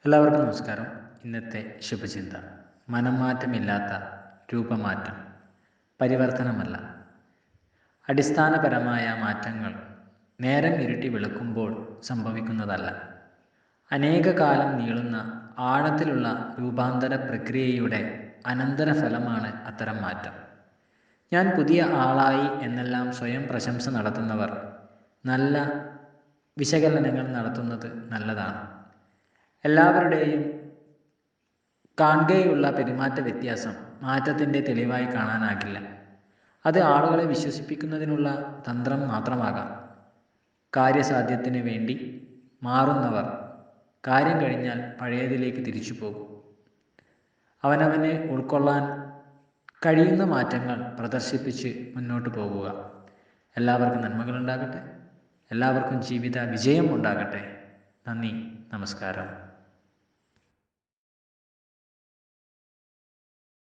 എല്ലാവർക്കും നമസ്കാരം. ഇന്നത്തെ ശുഭചിന്ത: മനംമാറ്റമില്ലാത്ത രൂപമാറ്റം പരിവർത്തനമല്ല. അടിസ്ഥാനപരമായ മാറ്റങ്ങൾ നേരം ഇരുട്ടി വെളുക്കുമ്പോൾ സംഭവിക്കുന്നതല്ല. അനേകകാലം നീളുന്ന ആഴത്തിലുള്ള രൂപാന്തര പ്രക്രിയയുടെ അനന്തരഫലമാണ് അത്തരം മാറ്റം. ഞാൻ പുതിയ ആളായി എന്നെല്ലാം സ്വയം പ്രശംസ നടത്തുന്നവർ നല്ല വിശകലനങ്ങൾ നടത്തുന്നത് നല്ലതാണ്. എല്ലാവരുടെയും കാണുകയുള്ള പെരുമാറ്റ വ്യത്യാസം മാറ്റത്തിൻ്റെ തെളിവായി കാണാനാകില്ല. അത് ആളുകളെ വിശ്വസിപ്പിക്കുന്നതിനുള്ള തന്ത്രം മാത്രമാകാം. കാര്യസാധ്യത്തിന് വേണ്ടി മാറുന്നവർ കാര്യം കഴിഞ്ഞാൽ പഴയതിലേക്ക് തിരിച്ചു പോകും. അവനവനെ ഉൾക്കൊള്ളാൻ കഴിയുന്ന മാറ്റങ്ങൾ പ്രദർശിപ്പിച്ച് മുന്നോട്ട് പോകുക. എല്ലാവർക്കും നന്മകളുണ്ടാകട്ടെ. എല്ലാവർക്കും ജീവിത വിജയം ഉണ്ടാകട്ടെ. നന്ദി, നമസ്കാരം.